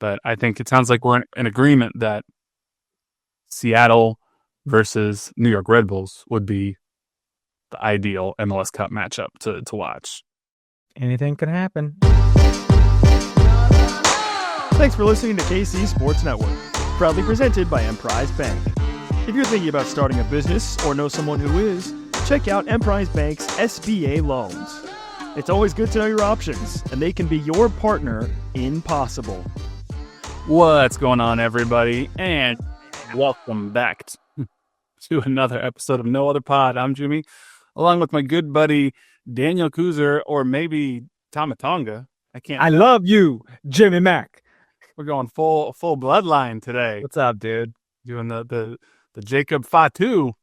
But I think it sounds like we're in agreement that Seattle versus New York Red Bulls would be the ideal MLS Cup matchup to watch. Anything can happen. Thanks for listening to KC Sports Network, proudly presented by Emprise Bank. If you're thinking about starting a business or know someone who is, check out Emprise Bank's SBA loans. It's always good to know your options, and they can be your partner in possible. What's going on, everybody? And welcome back to another episode of No Other Pod. I'm Jimmy, along with my good buddy Daniel Kooser, or maybe Tamatonga. I love you, Jimmy Mack. We're going full bloodline today. What's up, dude? Doing the Jacob Fatu.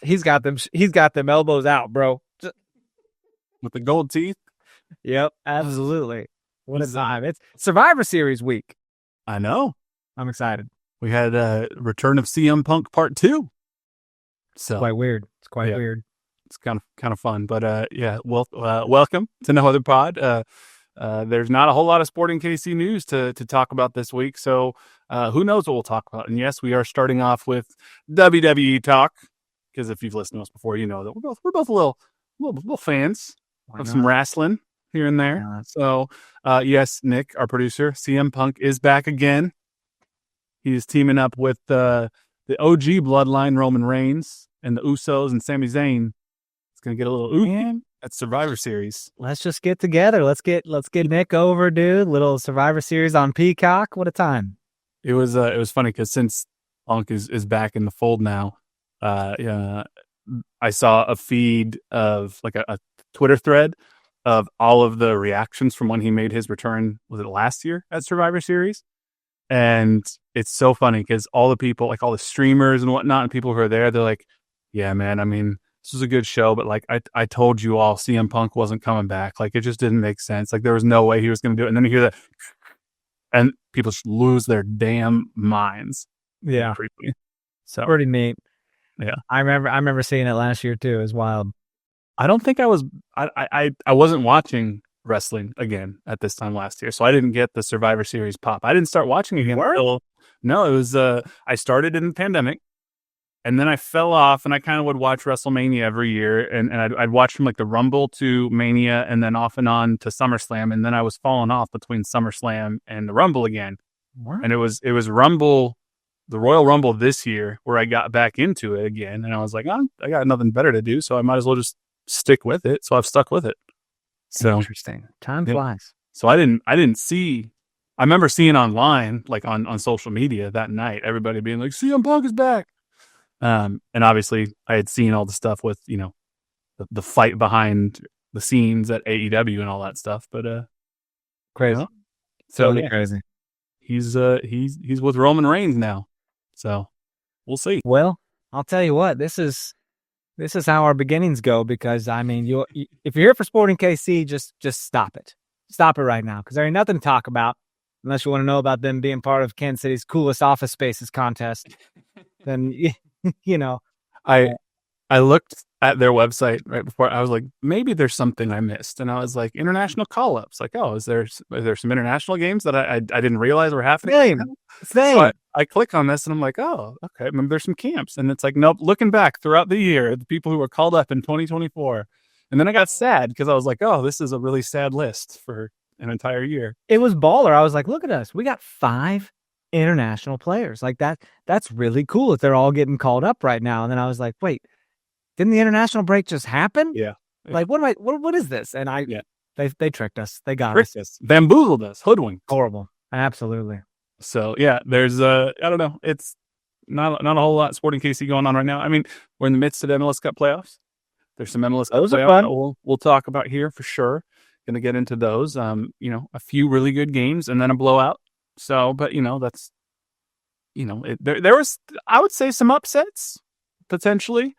He's got them elbows out, bro. With the gold teeth. Yep, absolutely. What a time. It's Survivor Series week. I know. I'm excited. We had a return of CM Punk Part 2. So It's quite weird. Weird. It's kind of fun. But welcome to No Other Pod. There's not a whole lot of sporting KC news to talk about this week. So who knows what we'll talk about. And yes, we are starting off with WWE talk. Because if you've listened to us before, you know that we're both a little fans of some wrestling here and there. Yeah. So, yes, Nick, our producer, CM Punk is back again. He's teaming up with the OG bloodline, Roman Reigns, and the Usos and Sami Zayn. It's gonna get a little ooh at Survivor Series. Let's just get together. Let's get Nick over, dude. Little Survivor Series on Peacock. What a time! It was funny because since Punk is back in the fold now, I saw a feed of like a Twitter thread of all of the reactions from when he made his return. Was it last year at Survivor Series? And it's so funny because all the people, like all the streamers and whatnot, and people who are there, they're like, "Yeah, man. I mean, this was a good show, but like I told you all, CM Punk wasn't coming back. Like it just didn't make sense. Like there was no way he was going to do it." And then you hear that, and people just lose their damn minds. Yeah, briefly. So pretty neat. Yeah, I remember seeing it last year too. It was wild. I don't think I wasn't watching wrestling again at this time last year, so I didn't get the Survivor Series pop. I didn't start watching again until it was I started in the pandemic, and then I fell off, and I kind of would watch WrestleMania every year, and I'd watch from like the Rumble to Mania, and then off and on to SummerSlam, and then I was falling off between SummerSlam and the Rumble again. What? And it was Rumble. The Royal Rumble this year where I got back into it again, and I was like, I got nothing better to do, so I might as well just stick with it. So I've stuck with it. So Interesting. Time flies. So I didn't see. I remember seeing online, like on social media that night, everybody being like, CM Punk is back. And obviously I had seen all the stuff with, the fight behind the scenes at AEW and all that stuff, but Crazy. So crazy. He's with Roman Reigns now. So we'll see. Well, I'll tell you what, this is how our beginnings go, because I mean, if you're here for Sporting KC, just stop it. Stop it right now, because there ain't nothing to talk about unless you want to know about them being part of Kansas City's coolest office spaces contest. Then I looked at their website right before. I was like, maybe there's something I missed, and I was like, international call-ups. Like, oh, is there some international games that I didn't realize were happening? Same. So I click on this, and I'm like, oh, okay, maybe there's some camps, and it's like, nope. Looking back throughout the year, the people who were called up in 2024, and then I got sad because I was like, oh, this is a really sad list for an entire year. It was baller. I was like, look at us, we got 5 international players. Like that's really cool that they're all getting called up right now. And then I was like, wait. Didn't the international break just happen? Yeah. Like, what is this? And they tricked us. They got us. Bamboozled us. Hoodwinked. Horrible. Absolutely. So, yeah, there's, I don't know. It's not a whole lot Sporting KC going on right now. I mean, we're in the midst of the MLS Cup playoffs. There's some MLS Cup playoffs that we'll talk about here for sure. Going to get into those. A few really good games and then a blowout. So, but, that's, there was, I would say, some upsets potentially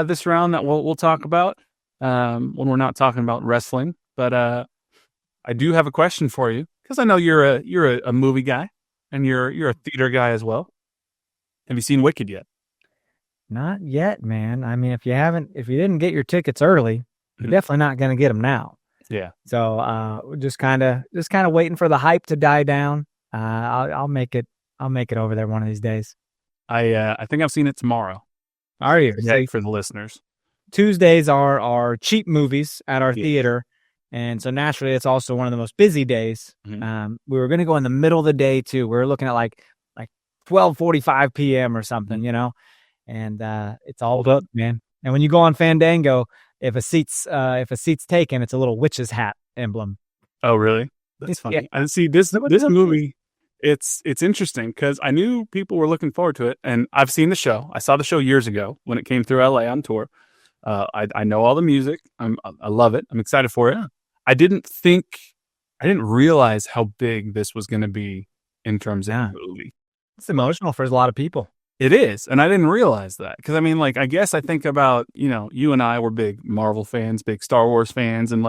this round that we'll talk about when we're not talking about wrestling. But I do have a question for you, because I know you're a movie guy and you're a theater guy as well. Have you seen Wicked yet? Not yet, man. I mean, if you didn't get your tickets early, you're definitely not going to get them now. Yeah. So just kind of waiting for the hype to die down. I'll make it. I'll make it over there one of these days. I think I've seen it tomorrow. Are you? Yeah, for the listeners. Tuesdays are cheap movies at our theater, and so naturally, it's also one of the most busy days. Mm-hmm. We were going to go in the middle of the day too. We were looking at like 12:45 p.m. or something, and it's all booked, man. And when you go on Fandango, if a seat's taken, it's a little witch's hat emblem. Oh, really? That's funny. Yeah. I see this movie. It's interesting because I knew people were looking forward to it, and I've seen the show. I saw the show years ago when it came through LA on tour. I know all the music. I love it. I'm excited for it. I didn't realize how big this was going to be in terms of the movie. It's emotional for a lot of people. It is, and I didn't realize that because I guess I think about you and I were big Marvel fans, big Star Wars fans, and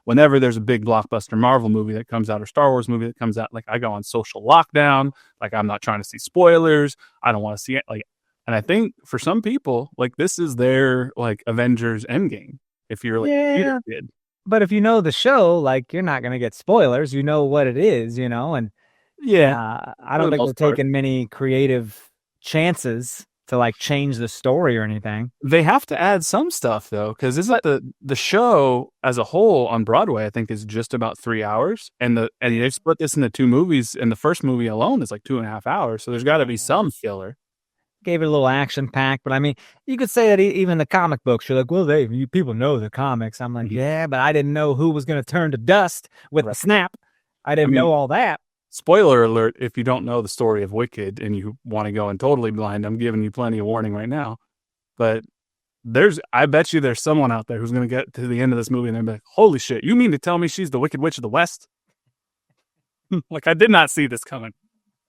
whenever there's a big blockbuster Marvel movie that comes out or Star Wars movie that comes out, I go on social lockdown. I'm not trying to see spoilers. I don't want to see it. And I think for some people, this is their Avengers Endgame. If you're Peter kid. But if you know the show, you're not going to get spoilers. You know what it is, and I don't think we're taking many creative chances to change the story or anything. They have to add some stuff though, because isn't the show as a whole on Broadway, I think, is just about 3 hours, and they split this into 2 movies, and the first movie alone is 2.5 hours. So there's got to be some filler. Gave it a little action pack, but you could say that even the comic books, you're like, well, people know the comics. I'm like, yeah, but I didn't know who was going to turn to dust with a snap. I didn't know all that. Spoiler alert, if you don't know the story of Wicked and you want to go in totally blind, I'm giving you plenty of warning right now. But I bet you there's someone out there who's going to get to the end of this movie and they're like, holy shit, you mean to tell me she's the Wicked Witch of the West? I did not see this coming.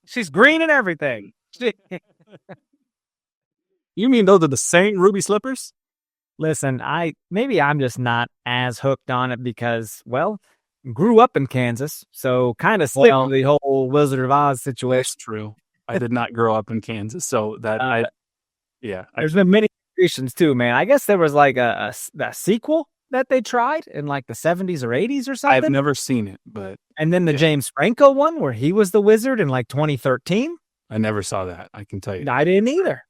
She's green and everything. You mean those are the same ruby slippers? Listen, maybe I'm just not as hooked on it because, grew up in Kansas, so kind of slipped the whole Wizard of Oz situation. That's true. I did not grow up in Kansas, so that there's been many creations too, man. I guess there was a sequel that they tried in the 70s or 80s or something. I've never seen it, but and then the James Franco one where he was the wizard in 2013. I never saw that. I can tell you, I didn't either.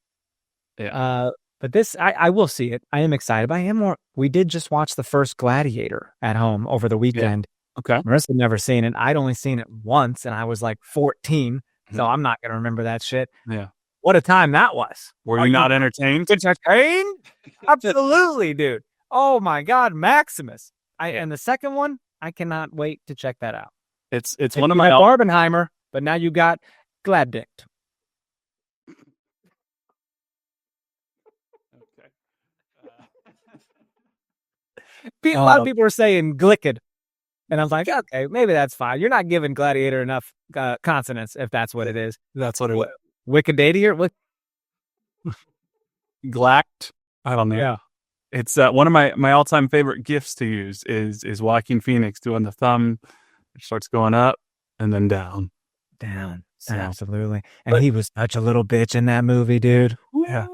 Yeah. But this, I will see it. I am excited. But we did just watch the first Gladiator at home over the weekend. Yeah. Okay. Marissa had never seen it. I'd only seen it once, and I was 14, so I'm not going to remember that shit. Yeah. What a time that was. Were you not entertained? Entertained? Absolutely, dude. Oh, my God, Maximus. And the second one, I cannot wait to check that out. It's one of my... Barbenheimer, but now you got Gladdicked. A lot of people are saying Glicked. And I was like, okay, maybe that's fine. You're not giving Gladiator enough consonants if that's what it is. That's what it was. Wickedadier? Glacked? I don't know. Yeah. It's one of my all-time favorite gifs to use is Joaquin Phoenix doing the thumb. It starts going up and then down. Down. So, absolutely. And he was such a little bitch in that movie, dude. Yeah.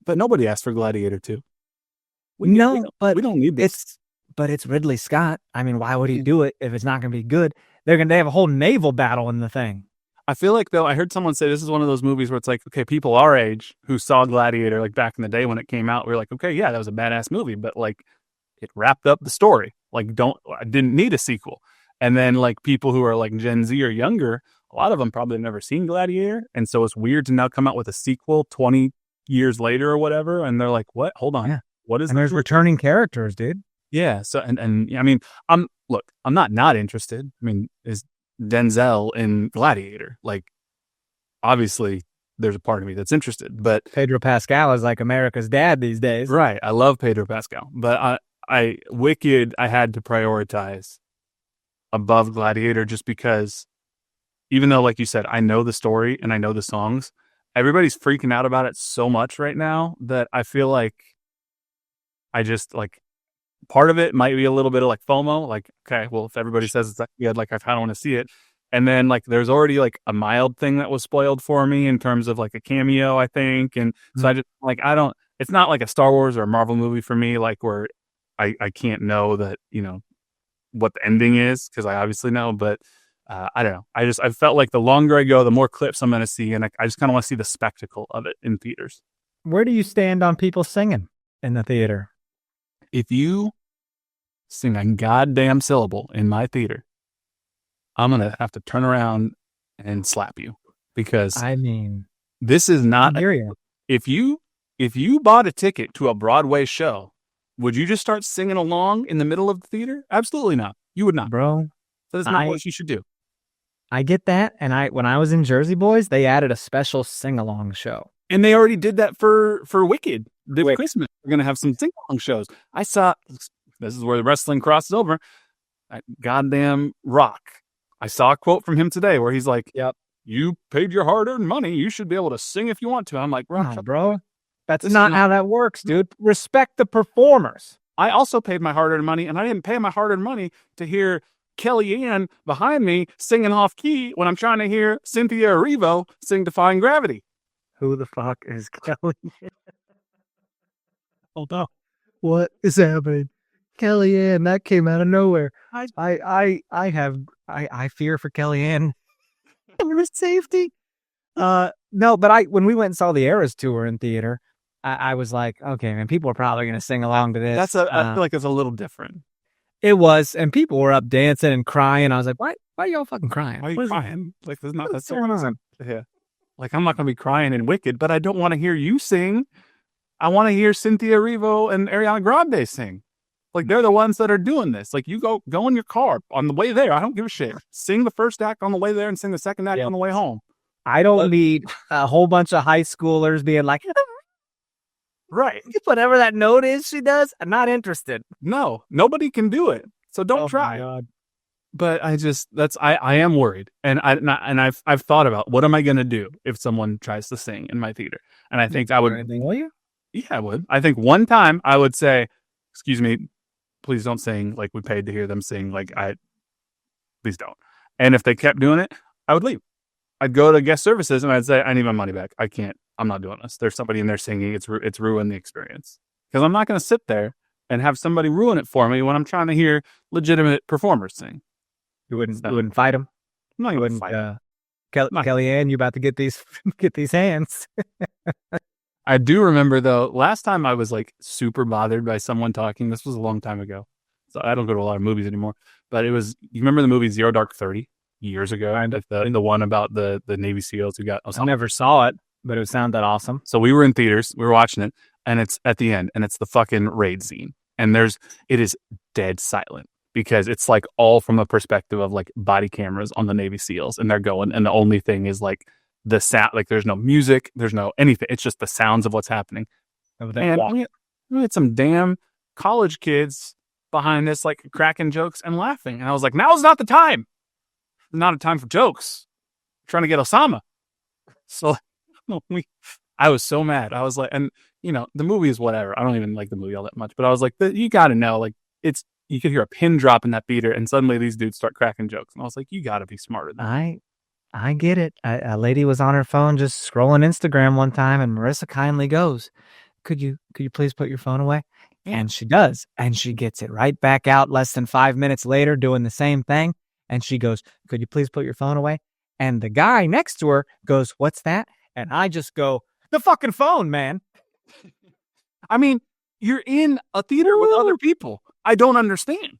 But nobody asked for Gladiator 2. But we don't need this. But it's Ridley Scott. Why would he do it if it's not going to be good? They have a whole naval battle in the thing. I feel like, though, I heard someone say this is one of those movies where it's okay, people our age who saw Gladiator back in the day when it came out, we were like, okay, yeah, that was a badass movie, but it wrapped up the story. I didn't need a sequel. And then people who are Gen Z or younger, a lot of them probably never seen Gladiator, and so it's weird to now come out with a sequel 20 years later or whatever, and they're like, what? Hold on. Yeah. What is? And there's returning characters, dude. Yeah. So I'm not interested. Is Denzel in Gladiator? Obviously, there's a part of me that's interested, but Pedro Pascal is America's dad these days. Right. I love Pedro Pascal, but Wicked I had to prioritize above Gladiator just because, even though, like you said, I know the story and I know the songs, everybody's freaking out about it so much right now that I feel like I just part of it might be a little bit of FOMO. Okay, well, if everybody says it's that good, I kind of want to see it. And then there's already a mild thing that was spoiled for me in terms of a cameo, I think. And so I just it's not like a Star Wars or a Marvel movie for me, where I can't know that, what the ending is, because I obviously know, but I don't know. I felt like the longer I go, the more clips I'm going to see, and I just kind of want to see the spectacle of it in theaters. Where do you stand on people singing in the theater? If you sing a goddamn syllable in my theater, I'm going to have to turn around and slap you, because I mean, this is not. I hear you. If you bought a ticket to a Broadway show, would you just start singing along in the middle of the theater? Absolutely not. You would not, Bro. So that's not what you should do. I get that, and when I was in Jersey Boys, they added a special sing-along show. And they already did that for Wicked. This Christmas, we're going to have some sing-along shows. I saw, this is where the wrestling crosses over, goddamn Rock. I saw a quote from him today where he's like, "Yep, you paid your hard-earned money. You should be able to sing if you want to." I'm like, bro, that's not how that works, dude. Respect the performers. I also paid my hard-earned money, and I didn't pay my hard-earned money to hear Kellyanne behind me singing off key when I'm trying to hear Cynthia Erivo sing Defying Gravity. Who the fuck is Kellyanne? Hold on. What is happening? Kellyanne, that came out of nowhere. I fear for Kellyanne. Safety. No, but when we went and saw the Eras tour in theater, I was like, okay, man, people are probably going to sing along to this. I feel like it's a little different. It was, and people were up dancing and crying. I was like, why are y'all fucking crying? Why are you crying? Like, that's going on. Yeah. Like, I'm not going to be crying in Wicked, but I don't want to hear you sing. I want to hear Cynthia Erivo and Ariana Grande sing. Like, they're the ones that are doing this. Like, you go in your car on the way there. I don't give a shit. Sing the first act on the way there and sing the second act on the way home. I don't need a whole bunch of high schoolers being like, right. Whatever that note is she does, I'm not interested. No, nobody can do it. So don't try. My God. But I am worried. And I've thought about, what am I going to do if someone tries to sing in my theater? And I think I would. Will you? Yeah, I would. I think one time I would say, excuse me, please don't sing. Like, we paid to hear them sing. Like, please don't. And if they kept doing it, I would leave. I'd go to guest services and I'd say, I need my money back. I can't. I'm not doing this. There's somebody in there singing. It's ruined the experience. Because I'm not going to sit there and have somebody ruin it for me when I'm trying to hear legitimate performers sing. You wouldn't fight them? No, you wouldn't fight them. Kellyanne, you about to get these hands. I do remember, though, last time I was like super bothered by someone talking. This was a long time ago. So I don't go to a lot of movies anymore. But you remember the movie Zero Dark 30 years ago? The one about the Navy SEALs who got Osama. I never saw it, but it sounded awesome. So we were in theaters. We were watching it. And it's at the end. And it's the fucking raid scene. And it is dead silent. Because it's like all from the perspective of like body cameras on the Navy SEALs. And they're going. And the only thing is like the sound. Like there's no music. There's no anything. It's just the sounds of what's happening. And we had some damn college kids behind us like cracking jokes and laughing. And I was like, now's not the time. Not a time for jokes. I'm trying to get Osama. So I was so mad. I was like, and the movie is whatever. I don't even like the movie all that much. But I was like, you got to know, like you could hear a pin drop in that theater and suddenly these dudes start cracking jokes. And I was like, you got to be smarter than that. I get it. A lady was on her phone just scrolling Instagram one time, and Marissa kindly goes, could you please put your phone away? Yeah. And she does. And she gets it right back out less than 5 minutes later doing the same thing. And she goes, could you please put your phone away? And the guy next to her goes, what's that? And I just go, the fucking phone, man. I mean, you're in a theater with other people. I don't understand.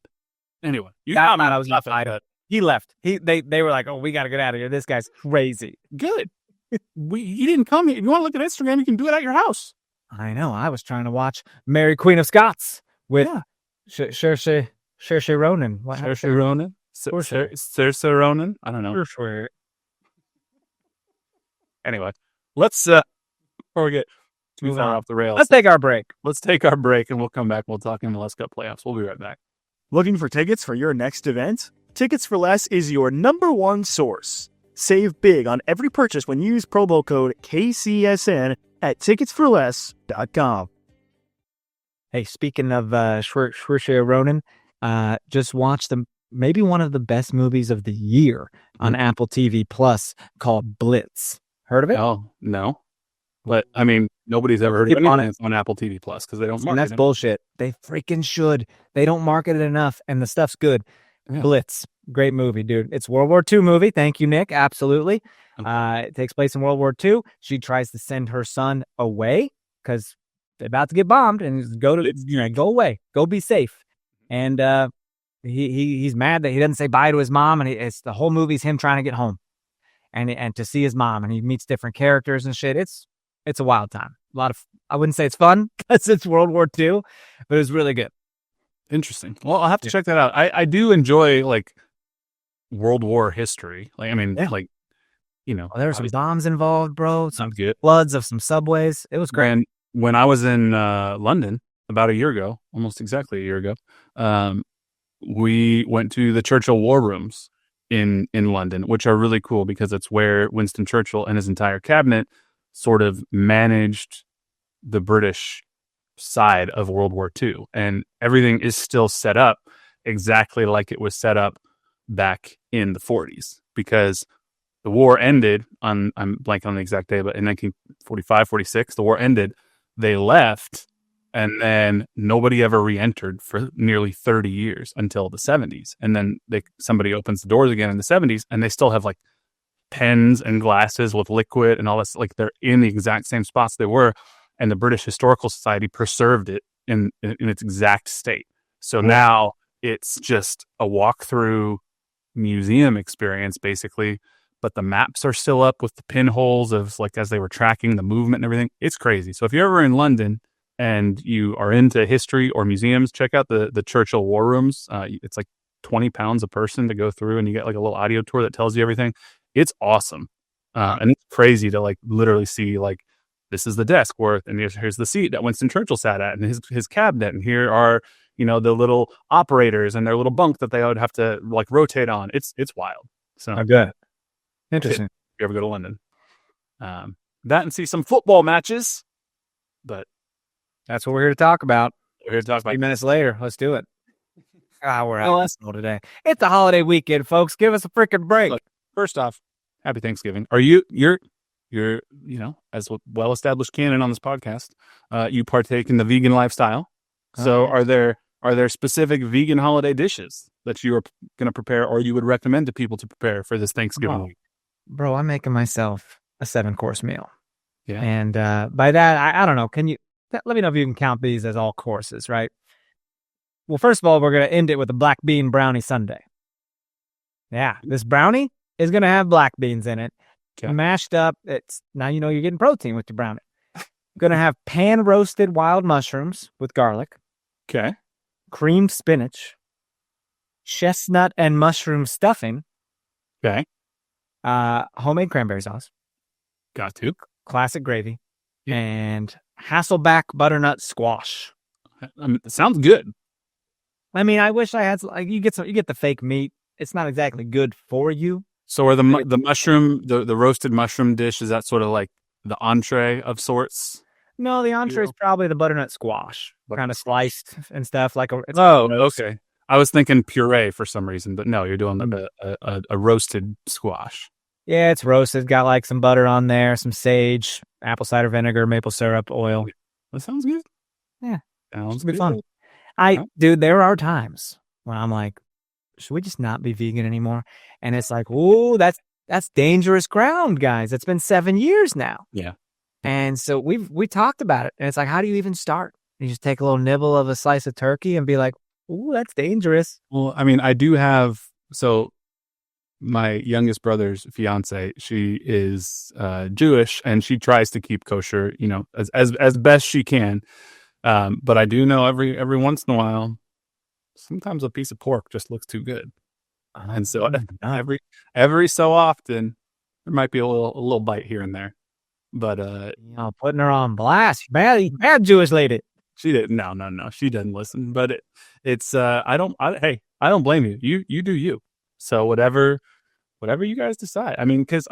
Anyway, I was laughing. He left. They were like, oh, we got to get out of here. This guy's crazy. Good. He didn't come here. If you want to look at Instagram, you can do it at your house. I know. I was trying to watch Mary Queen of Scots with Saoirse Ronan. Saoirse Ronan? Saoirse Ronan? I don't know. Anyway, let's, before we get too far off the rails. Let's take our break. Let's take our break and we'll come back. We'll talk MLS Cup Playoffs. We'll be right back. Looking for tickets for your next event? Tickets for Less is your number one source. Save big on every purchase when you use promo code KCSN at ticketsforless.com. Hey, speaking of Saoirse Ronan, just watched maybe one of the best movies of the year on Apple TV Plus called Blitz. Heard of it? Oh, no. But, I mean, nobody's ever heard of it on Apple TV Plus because they don't market it. And that's bullshit. They freaking should. They don't market it enough, and the stuff's good. Yeah. Blitz. Great movie, dude. It's World War II movie. Thank you, Nick. Absolutely. It takes place in World War II. She tries to send her son away because they're about to get bombed, and go away, go be safe. And he's mad that he doesn't say bye to his mom, and it's the whole movie's him trying to get home and to see his mom, and he meets different characters and shit. It's a wild time. A lot of, I wouldn't say it's fun because it's World War II, but it's really good. Interesting. Well, I'll have to check that out. I do enjoy like World War history. Like, I mean, like, you know, there were some bombs involved, bro. Some good floods of some subways. It was great. And when I was in London about a year ago, almost exactly a year ago, we went to the Churchill War Rooms in London, which are really cool because it's where Winston Churchill and his entire cabinet sort of managed the British side of World War II. And everything is still set up exactly like it was set up back in the 40s, because the war ended on, I'm blanking on the exact day, but in 1945, 46, the war ended. They left, and then nobody ever re-entered for nearly 30 years until the 70s. And then somebody opens the doors again in the 70s, and they still have like pens and glasses with liquid and all this. Like, they're in the exact same spots they were, and the British Historical Society preserved it in its exact state. So now it's just a walk-through museum experience, basically. But the maps are still up with the pinholes of, like, as they were tracking the movement and everything. It's crazy. So if you're ever in London and you are into history or museums, check out the Churchill War Rooms. It's like £20 a person to go through, and you get like a little audio tour that tells you everything. It's awesome. And it's crazy to like literally see, like, this is the desk and here's the seat that Winston Churchill sat at, and his cabinet, and here are, you know, the little operators and their little bunk that they would have to like rotate on. It's wild. So good. Interesting. If you ever go to London, that and see some football matches. But that's what we're here to talk about. We're here to talk about 8 minutes later. Let's do it. We're out today. It's a holiday weekend, folks. Give us a freaking break. Look, first off, happy Thanksgiving. You're you know, as well established canon on this podcast, you partake in the vegan lifestyle. So are there specific vegan holiday dishes that you are going to prepare, or you would recommend to people to prepare for this Thanksgiving week? Bro, I'm making myself a 7-course meal. Yeah. And by that, I don't know. Can you let me know if you can count these as all courses, right? Well, first of all, we're going to end it with a black bean brownie sundae. Yeah, this brownie is going to have black beans in it. Okay. Mashed up. Now you know you're getting protein with your brownie. Going to have pan roasted wild mushrooms with garlic. Okay. Creamed spinach. Chestnut and mushroom stuffing. Okay. Homemade cranberry sauce. Got to. Classic gravy. Yeah. And Hasselback butternut squash. It sounds good. I mean, I wish I had, like, you get the fake meat. It's not exactly good for you. So are the mushroom, the roasted mushroom dish, is that sort of like the entree of sorts? No, the entree is probably the butternut squash, kind of sliced and stuff. Okay. I was thinking puree for some reason, but no, you're doing a roasted squash. Yeah, it's roasted. Got like some butter on there, some sage, apple cider vinegar, maple syrup, oil. That sounds good. Yeah, sounds good. Fun. Dude, there are times when I'm like, should we just not be vegan anymore? And it's like, ooh, that's dangerous ground, guys. It's been 7 years now. Yeah. And so we talked about it. And it's like, how do you even start? You just take a little nibble of a slice of turkey and be like, ooh, that's dangerous. Well, I mean, I do have, so my youngest brother's fiance, she is Jewish, and she tries to keep kosher, you know, as best she can. But I do know every once in a while, sometimes a piece of pork just looks too good. And so every so often there might be a little bite here and there. But putting her on blast. Bad Jewish lady. She didn't. No. She doesn't listen. But it's I don't blame you. You do you. So whatever you guys decide. I mean, because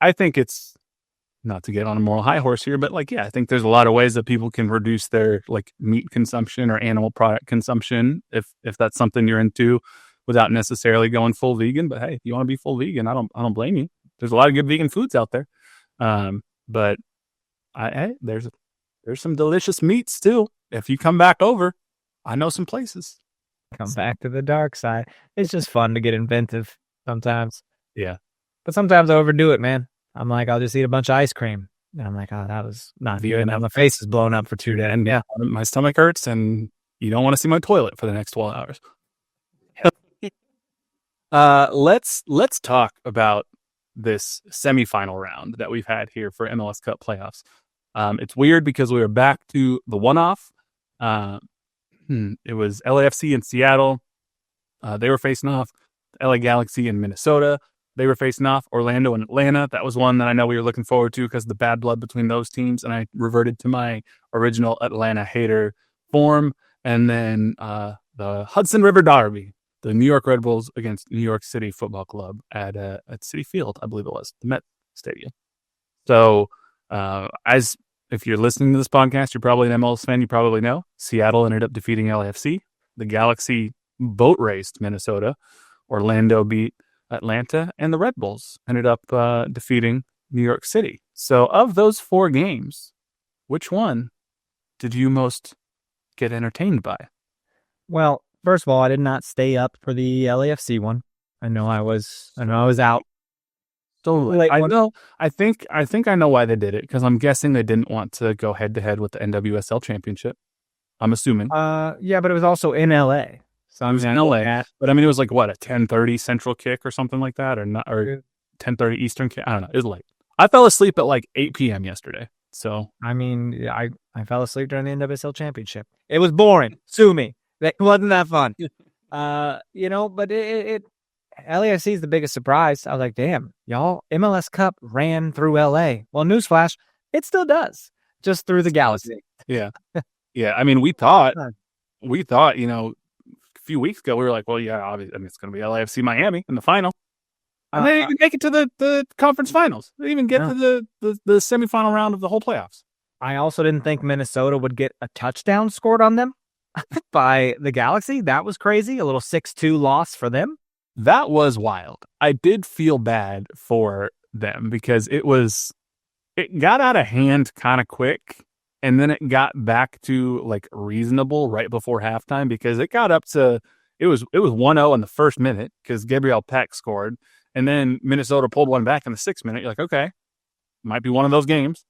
I think it's, not to get on a moral high horse here, but like, yeah, I think there's a lot of ways that people can reduce their like meat consumption or animal product consumption if that's something you're into, without necessarily going full vegan. But hey, if you want to be full vegan, I don't blame you. There's a lot of good vegan foods out there. But there's some delicious meats too. If you come back over, I know some places. Come back to the dark side. It's just fun to get inventive sometimes. Yeah. But sometimes I overdo it, man. I'm like, I'll just eat a bunch of ice cream. And I'm like, oh, that was not good. Now my face is blown up for 2 days. And yeah, my stomach hurts and you don't want to see my toilet for the next 12 hours. Let's talk about this semifinal round that we've had here for MLS Cup playoffs. It's weird because we were back to the one-off. It was LAFC in Seattle. They were facing off. LA Galaxy in Minnesota. They were facing off. Orlando and Atlanta. That was one that I know we were looking forward to because of the bad blood between those teams. And I reverted to my original Atlanta hater form. And then the Hudson River Derby, the New York Red Bulls against New York City Football Club at Citi Field, I believe it was, the Met Stadium. So if you're listening to this podcast, you're probably an MLS fan. You probably know Seattle ended up defeating LAFC. The Galaxy boat raced Minnesota. Orlando beat Atlanta, and the Red Bulls ended up defeating New York City. So of those 4 games, which one did you most get entertained by? Well, first of all, I did not stay up for the LAFC one. I know I was out. Totally. I think I know why they did it, because I'm guessing they didn't want to go head to head with the NWSL championship. I'm assuming. Yeah, but it was also in LA. So it was in LA. But I mean, it was like what, a 10:30 Central kick or something like that, or 10:30 Eastern kick. I don't know. It was late. I fell asleep at like 8 p.m. yesterday. So I mean, I fell asleep during the NWSL championship. It was boring. Sue me. It wasn't that fun. But it LAFC is the biggest surprise. I was like, damn, y'all, MLS Cup ran through LA. Well, newsflash, it still does, just through the Galaxy. Yeah. Yeah. I mean, we thought, a few weeks ago, we were like, well, yeah, obviously, I mean, it's going to be LAFC Miami in the final. And they didn't even make it to the conference finals. They didn't even get to the semifinal round of the whole playoffs. I also didn't think Minnesota would get a touchdown scored on them by the Galaxy. That was crazy. A little 6-2 loss for them. That was wild. I did feel bad for them because it got out of hand kind of quick, and then it got back to like reasonable right before halftime, because it got up to it was 1-0 in the first minute because Gabriel Peck scored, and then Minnesota pulled one back in the 6th minute. You're like, okay, might be one of those games.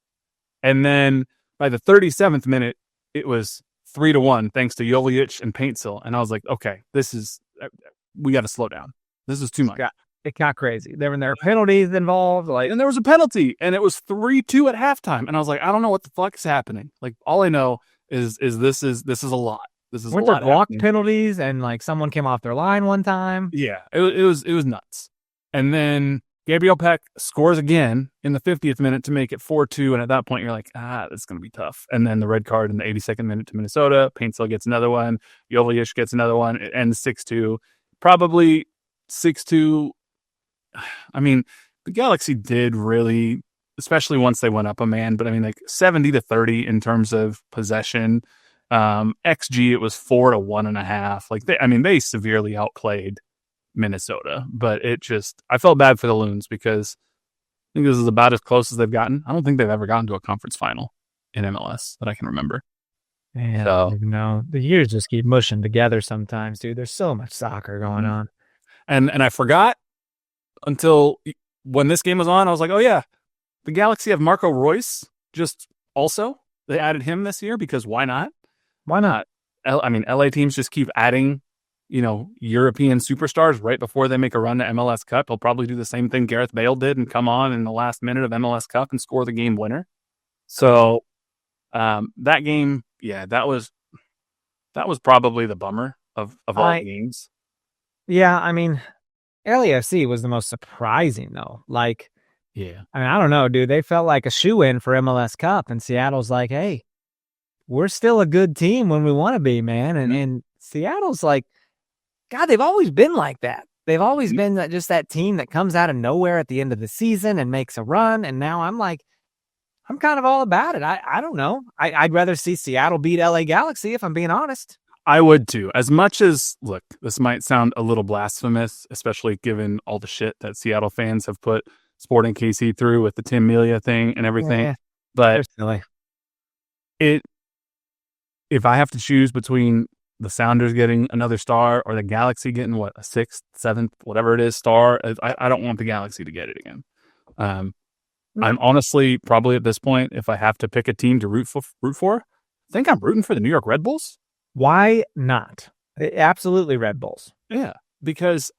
And then by the 37th minute, it was 3-1 thanks to Jovic and Paintsil, and I was like, okay, we got to slow down. This is too much. It got crazy. There were penalties involved, and there was a penalty, and it was 3-2 at halftime. And I was like, I don't know what the fuck is happening. Like, all I know is this is a lot. This is a lot. Block penalties, and like someone came off their line one time. Yeah, it was nuts. And then Gabriel Peck scores again in the 50th minute to make it 4-2. And at that point, you're like, this is going to be tough. And then the red card in the 82nd minute to Minnesota. Paintsil gets another one. Jovic gets another one. It ends 6-2. Probably 6-2. I mean, the Galaxy did really, especially once they went up a man, but I mean, like 70-30 in terms of possession. XG, it was 4-1.5. Like they severely outplayed Minnesota, but I felt bad for the Loons because I think this is about as close as they've gotten. I don't think they've ever gotten to a conference final in MLS that I can remember. Man, the years just keep mushing together sometimes, dude. There's so much soccer going on. And I forgot until when this game was on. I was like, oh yeah, the Galaxy have Marco Reus. Just also, they added him this year because why not? Why not? I mean, LA teams just keep adding, European superstars right before they make a run to MLS Cup. He'll probably do the same thing Gareth Bale did and come on in the last minute of MLS Cup and score the game winner. So that game, yeah, that was probably the bummer of all the games. Yeah, I mean, LAFC was the most surprising though. Like, yeah, I mean, I don't know, dude. They felt like a shoe-in for MLS Cup, and Seattle's like, hey, we're still a good team when we want to be, man. And Seattle's like, God, they've always been like that. They've always been just that team that comes out of nowhere at the end of the season and makes a run. And now I'm like, I'm kind of all about it. I don't know. I'd rather see Seattle beat LA Galaxy, if I'm being honest. I would too. As much as, look, this might sound a little blasphemous, especially given all the shit that Seattle fans have put Sporting KC through with the Tim Melia thing and everything. Yeah. But if I have to choose between the Sounders getting another star or the Galaxy getting a 6th, 7th, whatever it is, star. I don't want the Galaxy to get it again. I'm honestly probably at this point, if I have to pick a team to root for, I think I'm rooting for the New York Red Bulls. Why not? Absolutely, Red Bulls. Yeah, because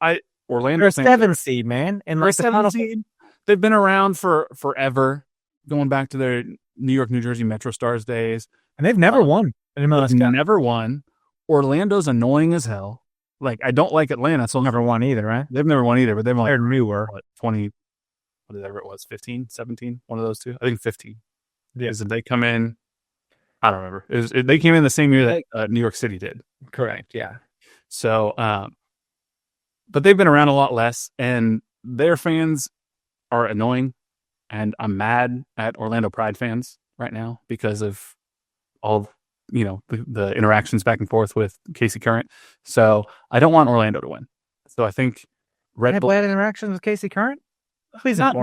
Orlando. They're a 7 seed, man, and like 7 seed. They've been around for forever, going back to their New York, New Jersey Metro Stars days, and they've never won an MLS Cup. Never won. Orlando's annoying as hell. Like, I don't like Atlanta, so never won either, right? They've never won either, but they've they're newer. 20, whatever it was, 15, 17, one of those two. I think 15. Yeah. Is that they come in? I don't remember. They came in the same year that New York City did. Correct. Yeah. So, but they've been around a lot less, and their fans are annoying, and I'm mad at Orlando Pride fans right now because of all the interactions back and forth with Casey Current. So I don't want Orlando to win. So I think Red Bull had interactions with Casey Current. Please not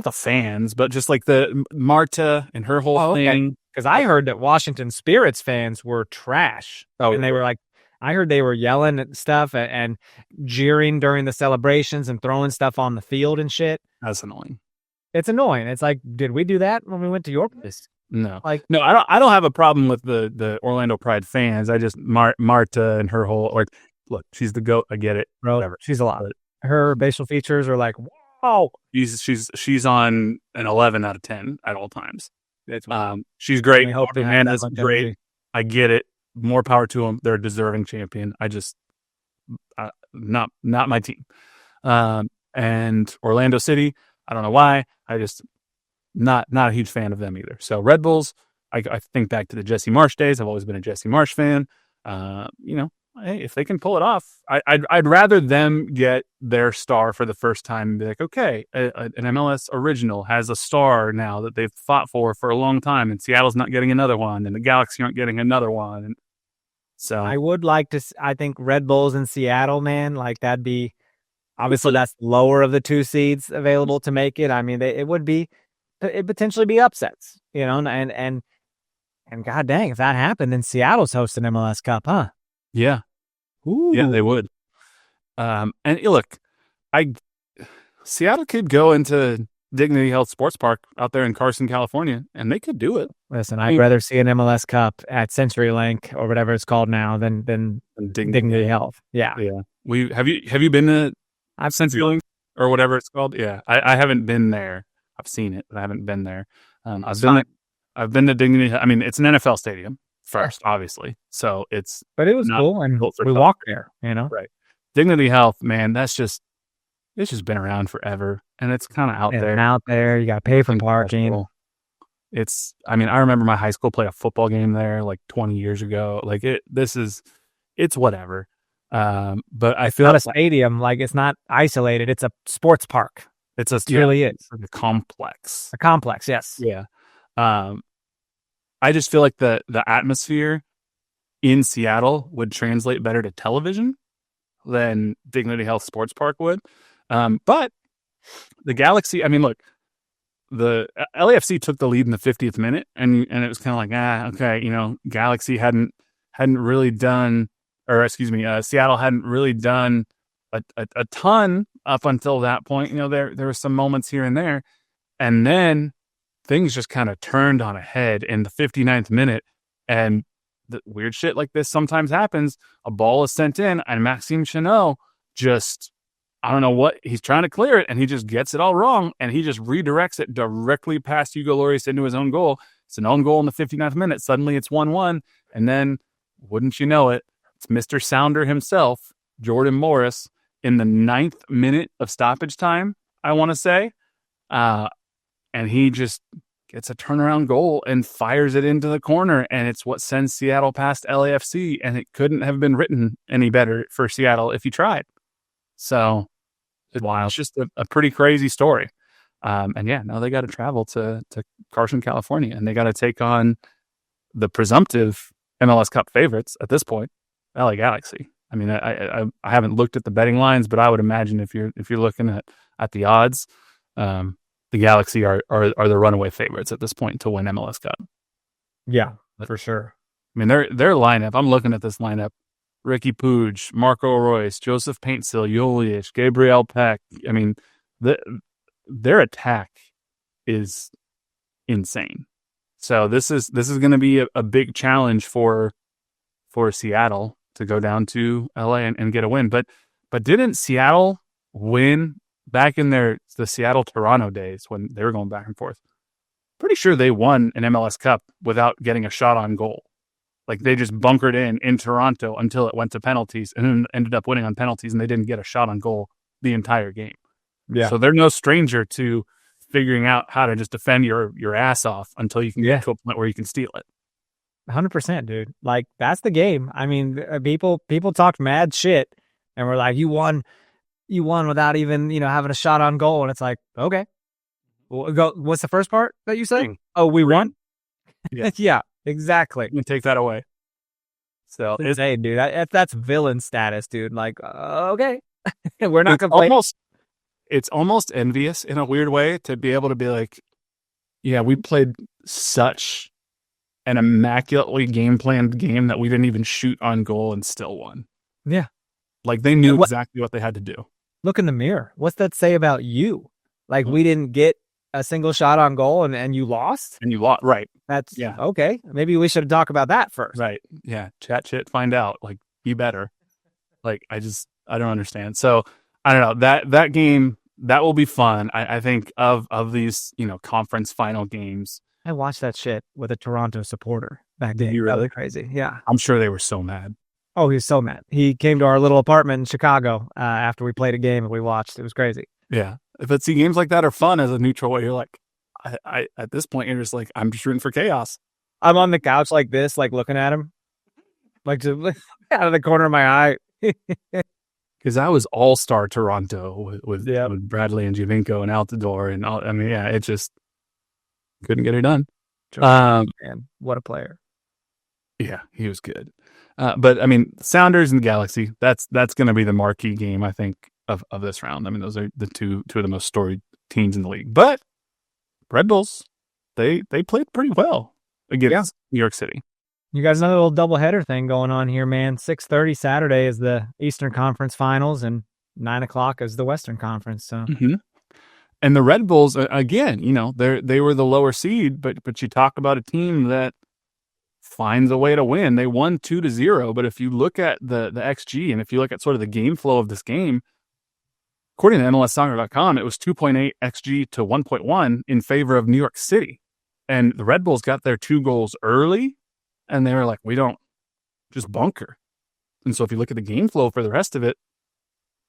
the fans, but just like the Marta and her whole thing. Because I heard that Washington Spirits fans were trash, and they were like, I heard they were yelling at stuff and jeering during the celebrations and throwing stuff on the field and shit. That's annoying. It's annoying. It's like, did we do that when we went to your place? No, no, I don't have a problem with the Orlando Pride fans. I just Marta and her whole look, she's the GOAT. I get it, bro. Whatever. She's a lot. Her facial features are like, wow. She's on an 11 out of 10 at all times. She's great. Hernandez is great. I get it. More power to them. They're a deserving champion. I just not my team. And Orlando City, I don't know why. I just not a huge fan of them either. So Red Bulls, I think back to the Jesse Marsh days. I've always been a Jesse Marsh fan. Hey, if they can pull it off, I'd rather them get their star for the first time and be like, okay, an MLS original has a star now that they've fought for a long time, and Seattle's not getting another one, and the Galaxy aren't getting another one. And so I would like to. I think Red Bulls in Seattle, man, like that'd be obviously that's lower of the 2 seeds available to make it. I mean, it potentially be upsets, and god dang, if that happened, then Seattle's hosting MLS Cup, huh? Yeah. Ooh. Yeah, they would. And look, Seattle could go into Dignity Health Sports Park out there in Carson, California, and they could do it. Listen, I'd rather see an MLS Cup at CenturyLink or whatever it's called now than Dignity Health. Yeah. Yeah. Have you been to CenturyLink or whatever it's called? Yeah. I haven't been there. I've seen it, but I haven't been there. I've been to Dignity. I mean, it's an NFL stadium first, obviously. So but it was cool, and we walked there, Right. Dignity Health, man, it's just been around forever, and it's kind of out there. Out there, you got to pay for parking. I remember my high school played a football game there like 20 years ago. Like it's whatever. But I feel not a stadium, like it's not isolated. It's a sports park. It really is like a complex. A complex, yes. Yeah. I just feel like the atmosphere in Seattle would translate better to television than Dignity Health Sports Park would. But the Galaxy, look, the LAFC took the lead in the 50th minute, and it was kind of like, okay, Galaxy hadn't really done, Seattle hadn't really done a ton up until that point. There were some moments here and there, and then things just kind of turned on a head in the 59th minute, and the weird shit like this sometimes happens. A ball is sent in, and Maxime Chanot just, I don't know what, he's trying to clear it, and he just gets it all wrong, and he just redirects it directly past Hugo Lloris into his own goal. It's an own goal in the 59th minute. Suddenly it's 1-1, and then, wouldn't you know it, it's Mr. Sounder himself, Jordan Morris, in the 9th minute of stoppage time, I want to say. And he just gets a turnaround goal and fires it into the corner. And it's what sends Seattle past LAFC. And it couldn't have been written any better for Seattle if he tried. So it's just a pretty crazy story. And yeah, now they got to travel to Carson, California, and they got to take on the presumptive MLS Cup favorites at this point, LA Galaxy. I haven't looked at the betting lines, but I would imagine if you're looking at the odds, the Galaxy are the runaway favorites at this point to win MLS Cup. Yeah, for sure. Their lineup. I'm looking at this lineup. Ricky Puig, Marco Royce, Joseph Paintsil, Julius, Gabriel Peck. I mean, their attack is insane. So this is going to be a big challenge for Seattle to go down to LA and get a win. But didn't Seattle win back in the Seattle Toronto days when they were going back and forth? Pretty sure they won an MLS Cup without getting a shot on goal. Like they just bunkered in Toronto until it went to penalties and then ended up winning on penalties, and they didn't get a shot on goal the entire game. Yeah. So they're no stranger to figuring out how to just defend your ass off until you can get to a point where you can steal it. 100%, dude. Like that's the game. I mean, people talked mad shit and we're like, you won without even, having a shot on goal. And it's like, okay, well, go. What's the first part that you said? Oh, we won. Yeah. Yeah, exactly. You can take that away. So it's insane, dude. That's villain status, dude. Like, okay, we're not complaining. It's almost envious in a weird way to be able to be like, yeah, we played such an immaculately game-planned game that we didn't even shoot on goal and still won. Yeah. Like they knew exactly what they had to do. Look in the mirror. What's that say about you? Like we didn't get a single shot on goal and you lost? And you lost, right. That's okay. Maybe we should talk about that first. Right. Yeah. Chat shit, find out. Like, be better. Like, I don't understand. So I don't know, that game, that will be fun. I think of these, conference final games. I watched that shit with a Toronto supporter back then. You really? That was crazy. Yeah. I'm sure they were so mad. Oh, he was so mad. He came to our little apartment in Chicago after we played a game and we watched. It was crazy. Yeah. But see, games like that are fun as a neutral where you're like, I at this point, you're just like, I'm just rooting for chaos. I'm on the couch like this, like looking at him, like just out of the corner of my eye. Because I was all-star Toronto with Bradley and Giovinco and Altidore and all. I mean, yeah, it just couldn't get it done. Man, what a player! Yeah, he was good. But I mean, Sounders and Galaxy. That's going to be the marquee game, I think, of this round. I mean, those are the two of the most storied teams in the league. But Red Bulls, they played pretty well against New York City. You guys, another little doubleheader thing going on here, man. 6:30 Saturday is the Eastern Conference Finals, and 9:00 is the Western Conference. So, and the Red Bulls again, they were the lower seed, but you talk about a team that finds a way to win. They won 2-0, but if you look at the XG and if you look at sort of the game flow of this game, according to MLSsoccer.com, it was 2.8 XG to 1.1 in favor of New York City, and the Red Bulls got their 2 goals early. And they were like, we don't just bunker. And so if you look at the game flow for the rest of it,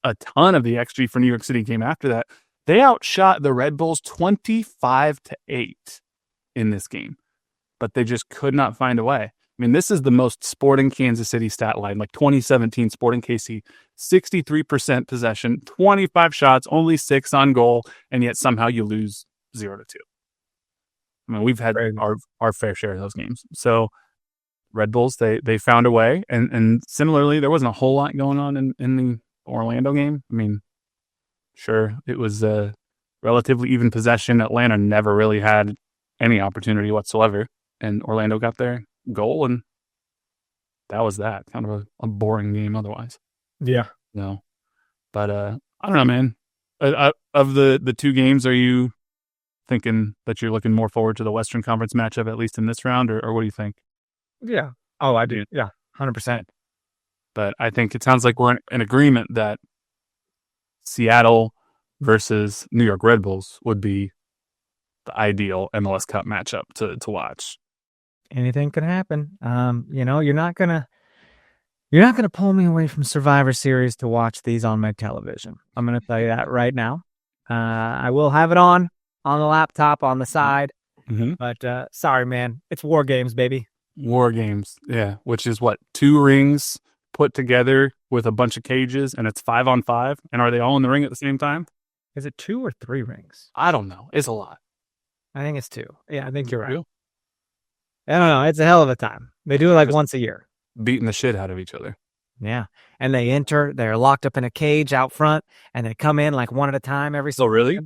a ton of the XG for New York City came after that. They outshot the Red Bulls 25-8 in this game, but they just could not find a way. I mean, this is the most Sporting Kansas City stat line, like 2017 Sporting KC, 63% possession, 25 shots, only 6 on goal, and yet somehow you lose 0-2. I mean, we've had our fair share of those games. So Red Bulls, they found a way, and similarly, there wasn't a whole lot going on in the Orlando game. I mean, sure, it was a relatively even possession. Atlanta never really had any opportunity whatsoever, and Orlando got their goal, and that was that. Kind of a boring game otherwise. Yeah. No, but I don't know, man. Of the 2 games, are you thinking that you're looking more forward to the Western Conference matchup, at least in this round, or what do you think? Yeah. Oh, I do. Yeah, 100%. But I think it sounds like we're in agreement that Seattle versus New York Red Bulls would be the ideal MLS Cup matchup to watch. Anything can happen. You're not gonna pull me away from Survivor Series to watch these on my television. I'm gonna tell you that right now. I will have it on the laptop on the side. But sorry, man, it's War Games, baby. War Games, yeah, which is what, 2 rings put together with a bunch of cages, and it's 5-on-5. And are they all in the ring at the same time? Is it 2 or 3 rings? I don't know. It's a lot. I think it's 2. Yeah, I think you're right. I don't know. It's a hell of a time. They do it like once a year. Beating the shit out of each other. Yeah. And they're locked up in a cage out front, and they come in like one at a time every So really?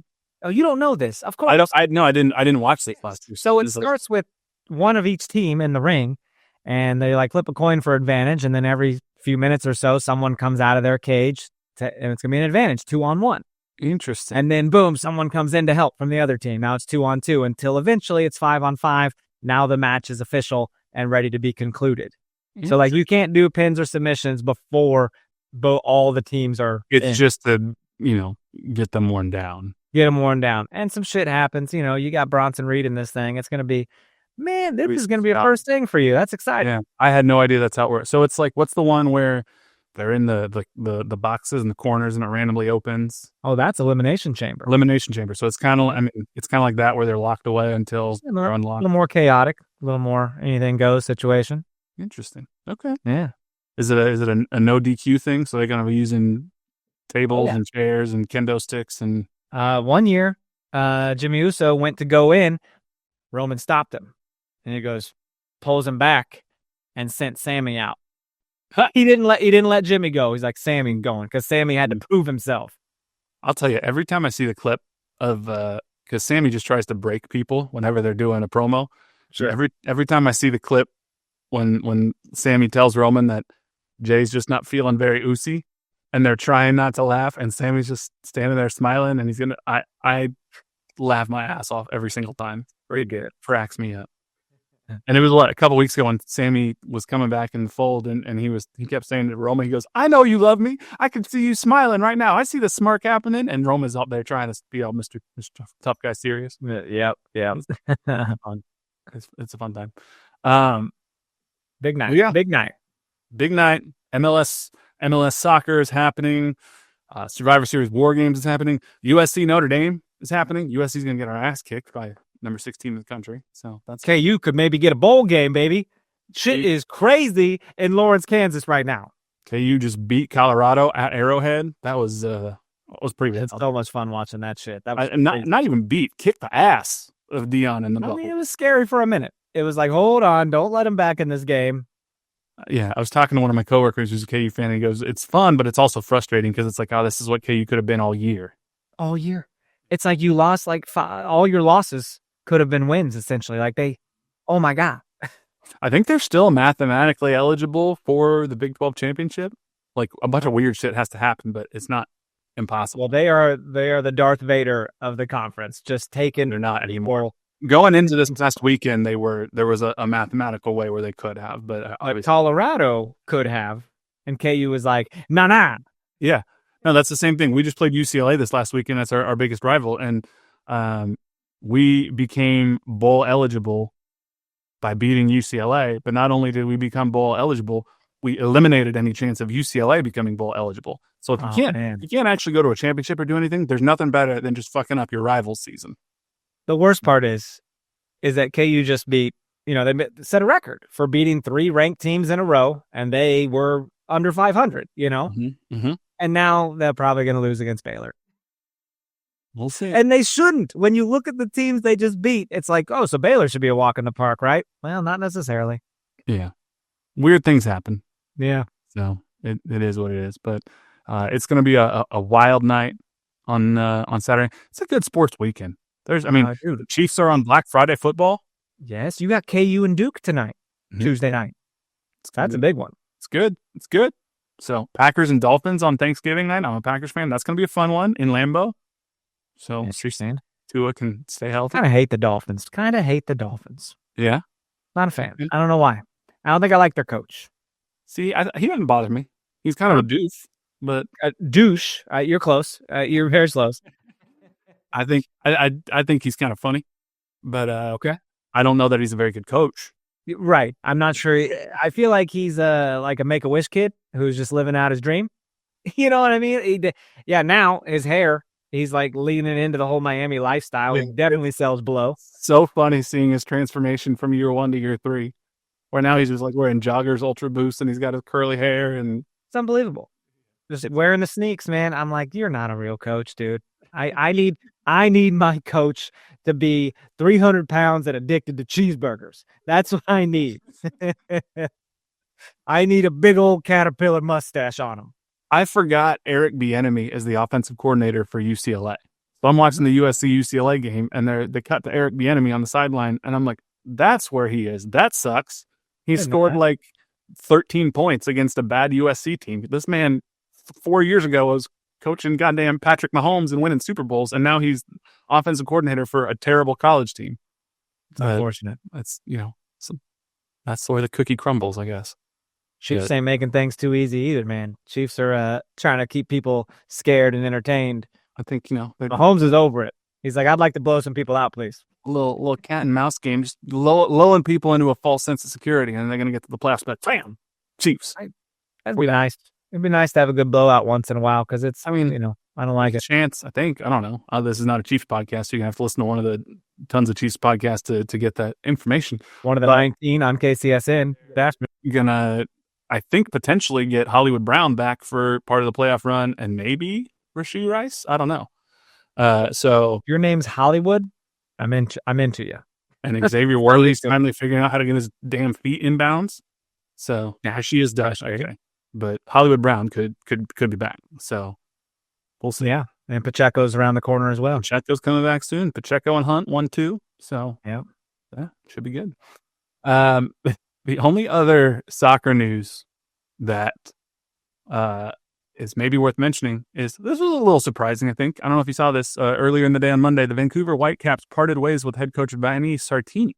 Oh, you don't know this. Of course. I didn't watch this last year. So it starts with one of each team in the ring, and they like flip a coin for advantage, and then every few minutes or so, someone comes out of their cage, and it's going to be an advantage, 2-on-1. Interesting. And then, boom, someone comes in to help from the other team. Now it's 2-on-2 until eventually it's 5-on-5. Now the match is official and ready to be concluded. So, like, you can't do pins or submissions before all the teams are It's just to, get them worn down. Get them worn down. And some shit happens. You got Bronson Reed in this thing. It's going to be, man, this is going to be a first thing for you. That's exciting. Yeah, I had no idea that's how it works. So it's like, what's the one where they're in the boxes in the corners and it randomly opens? Oh, that's Elimination Chamber. Elimination Chamber. So it's kind of, it's kind of like that where they're locked away until they're unlocked. A little more chaotic, a little more anything goes situation. Interesting. Okay. Yeah. Is it a no DQ thing? So they're going to be using tables and chairs and kendo sticks and. 1 year, Jimmy Uso went to go in. Roman stopped him, and he pulls him back, and sent Sammy out. He didn't let Jimmy go. He's like, Sammy going, because Sammy had to prove himself. I'll tell you, every time I see the clip of because Sammy just tries to break people whenever they're doing a promo. Sure. Every time I see the clip when Sammy tells Roman that Jay's just not feeling very Usy, and they're trying not to laugh, and Sammy's just standing there smiling, and he's gonna. I laugh my ass off every single time. Pretty good. Cracks me up. And it was a couple weeks ago when Sammy was coming back in the fold, and he kept saying to Roman, he goes, "I know you love me. I can see you smiling right now. I see the smirk happening." And Roman's up there trying to be all Mr. Tough Guy serious. Yep. It's a fun time. Big night. Yeah. Big night. Big night. MLS soccer is happening. Survivor Series War Games is happening. USC Notre Dame is happening. USC is going to get our ass kicked by number 16 in the country. So that's KU could maybe get a bowl game, baby. Shit is crazy in Lawrence, Kansas right now. KU just beat Colorado at Arrowhead. That was pretty good. So much fun watching that shit. That was not even beat, kicked the ass of Dion in the bubble. it was scary for a minute. It was like, hold on, don't let him back in this game. Yeah, I was talking to one of my coworkers who's a KU fan, and he goes, "It's fun, but it's also frustrating because it's like, oh, this is what KU could have been all year." All year. It's like you lost all your losses could have been wins, essentially. Like oh my God. I think they're still mathematically eligible for the Big 12 championship. Like, a bunch of weird shit has to happen, but it's not impossible. Well, they are the Darth Vader of the conference, just taking. They're not anymore. Going into this last weekend, there was a mathematical way where they could have, but Colorado could have, and KU was like, nah. Yeah, no, that's the same thing. We just played UCLA this last weekend. That's our biggest rival, and we became bowl eligible by beating UCLA. But not only did we become bowl eligible, we eliminated any chance of UCLA becoming bowl eligible. So if you can't actually go to a championship or do anything, there's nothing better than just fucking up your rival's season. The worst part is that KU just beat, they set a record for beating 3 ranked teams in a row, and they were under 500, Mm-hmm. And now they're probably going to lose against Baylor. We'll see. And they shouldn't. When you look at the teams they just beat, it's like, oh, so Baylor should be a walk in the park, right? Well, not necessarily. Yeah. Weird things happen. Yeah. So it is what it is. But it's going to be a wild night on Saturday. It's a good sports weekend. The Chiefs are on Black Friday football. Yes, you got KU and Duke tonight, Tuesday night. That's a big one. It's good. It's good. So Packers and Dolphins on Thanksgiving night. I'm a Packers fan. That's going to be a fun one in Lambeau. So Tua can stay healthy. Kind of hate the Dolphins. Yeah? Not a fan. I don't know why. I don't think I like their coach. See, he doesn't bother me. He's kind of a doof, but douche. You're close. You're very close. I think he's kind of funny, but okay. I don't know that he's a very good coach. Right. I'm not sure. I feel like he's like a Make-A-Wish kid who's just living out his dream. You know what I mean? Now his hair, he's like leaning into the whole Miami lifestyle. He definitely sells blow. So funny seeing his transformation from year 1 to year 3, where now he's just like wearing joggers, Ultra Boost, and he's got his curly hair, and it's unbelievable. Just wearing the sneaks, man. I'm like, you're not a real coach, dude. I need my coach to be 300 pounds and addicted to cheeseburgers. That's what I need. I need a big old caterpillar mustache on him. I forgot Eric Bieniemy is the offensive coordinator for UCLA. So I'm watching the USC-UCLA game, and they cut to Eric Bieniemy on the sideline, and I'm like, that's where he is. That sucks. He scored like 13 points against a bad USC team. This man 4 years ago was coaching goddamn Patrick Mahomes and winning Super Bowls, and now he's offensive coordinator for a terrible college team. It's unfortunate. That's that's the way the cookie crumbles, I guess. Chiefs ain't making things too easy either, man. Chiefs are trying to keep people scared and entertained. I think Mahomes is over it. He's like, I'd like to blow some people out, please. A little cat and mouse game, just lulling people into a false sense of security, and they're going to get to the playoffs. But bam, Chiefs. That'd be nice. It'd be nice to have a good blowout once in a while because it's. I don't like it. Chance, I think. I don't know. This is not a Chiefs podcast, so you're gonna have to listen to one of the tons of Chiefs podcasts to get that information. One of the 19 on KCSN. That's gonna, I think, potentially get Hollywood Brown back for part of the playoff run, and maybe Rashee Rice. I don't know. So your name's Hollywood. I'm into you. And Xavier Worley's finally figuring out how to get his damn feet in bounds. So yeah, she is Dutch. Okay, but Hollywood Brown could be back. So we'll see. Yeah, and Pacheco's around the corner as well. Pacheco's coming back soon. Pacheco and Hunt 1-2. So yeah, should be good. The only other soccer news that is maybe worth mentioning is this was a little surprising, I think. I don't know if you saw this earlier in the day on Monday. The Vancouver Whitecaps parted ways with head coach Vanni Sartini.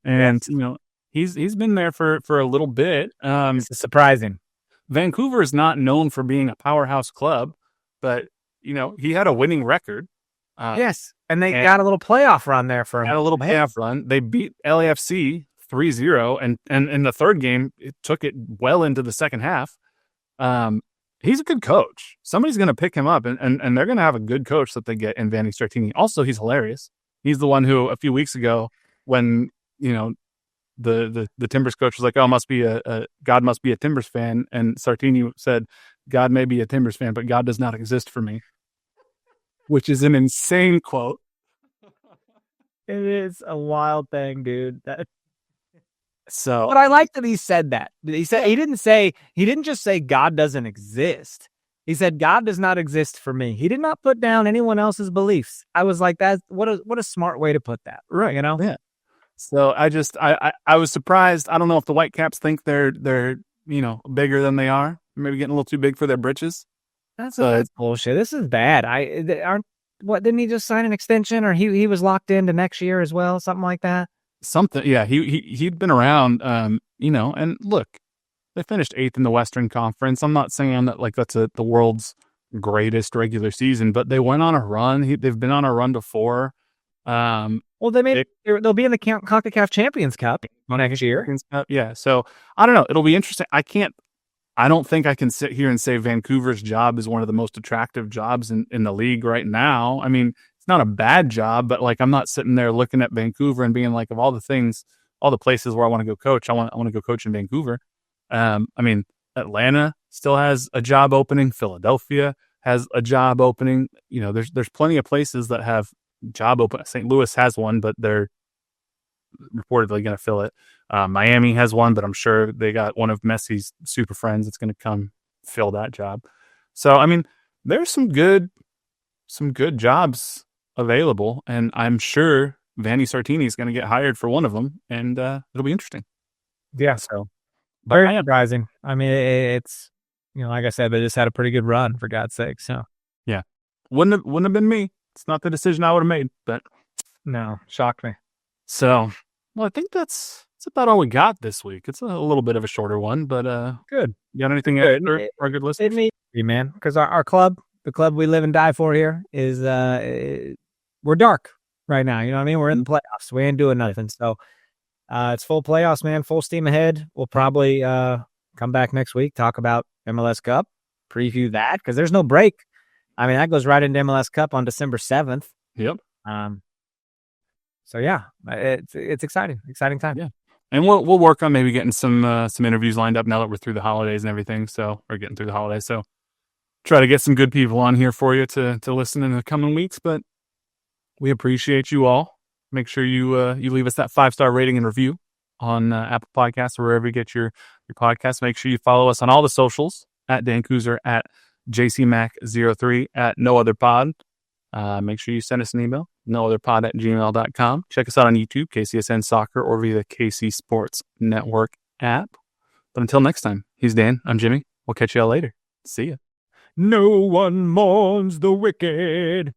And, he's been there for a little bit. It's surprising. Vancouver is not known for being a powerhouse club, but, he had a winning record. Yes, and they got a little playoff run there for him. Had a little playoff run. They beat LAFC 3-0, and in the third game, it took it well into the second half. He's a good coach. Somebody's going to pick him up, and they're going to have a good coach that they get in Vanni Sartini. Also, he's hilarious. He's the one who, a few weeks ago, when, the Timbers coach was like, oh, God must be a Timbers fan. And Sartini said, God may be a Timbers fan, but God does not exist for me. Which is an insane quote. It is a wild thing, dude. So, but I like that he said that. He didn't just say God doesn't exist. He said God does not exist for me. He did not put down anyone else's beliefs. I was like, what a smart way to put that. Right. Yeah. So I was surprised. I don't know if the Whitecaps think they're bigger than they are. Maybe getting a little too big for their britches. That's bullshit. This is bad. Didn't he just sign an extension, or he was locked into next year as well, something like that? Something, yeah. He'd been around, and look, they finished 8th in the Western Conference. I'm not saying that that's the world's greatest regular season, but they went on a run. They've been on a run before. Well, they'll be in the CONCACAF Champions Cup next year. Yeah. So I don't know. It'll be interesting. I don't think I can sit here and say Vancouver's job is one of the most attractive jobs in the league right now. I mean, it's not a bad job, but I'm not sitting there looking at Vancouver and being like, of all the places where I want to go coach, I want to go coach in Vancouver. I mean, Atlanta still has a job opening. Philadelphia has a job opening. There's plenty of places that have job open. St. Louis has one, but they're reportedly going to fill it. Miami has one, but I'm sure they got one of Messi's super friends that's going to come fill that job. So, I mean, there's some good jobs available, and I'm sure Vanni Sartini is going to get hired for one of them, and it'll be interesting. Yeah. So very surprising. I mean, it's like I said, they just had a pretty good run, for God's sake. So yeah, wouldn't have been me. It's not the decision I would have made, but no, shocked me. So, well, I think that's about all we got this week. It's a little bit of a shorter one, but good. You got anything else for our good listeners? It may be, man, because our club, the club we live and die for here, is we're dark right now. You know what I mean? We're in the playoffs. We ain't doing nothing. So it's full playoffs, man. Full steam ahead. We'll probably come back next week, talk about MLS Cup, preview that, because there's no break. I mean, that goes right into MLS Cup on December 7th. Yep. So yeah, it's exciting time. Yeah, and we'll work on maybe getting some interviews lined up now that we're through the holidays and everything. So we're getting through the holidays. So try to get some good people on here for you to listen in the coming weeks. But we appreciate you all. Make sure you leave us that 5-star rating and review on Apple Podcasts or wherever you get your podcasts. Make sure you follow us on all the socials at Dan Kooser, at JCMac03, at NoOtherPod. Make sure you send us an email, nootherpod@gmail.com. Check us out on YouTube, KCSN Soccer, or via the KC Sports Network app. But until next time, he's Dan. I'm Jimmy. We'll catch y'all later. See ya. No one mourns the wicked.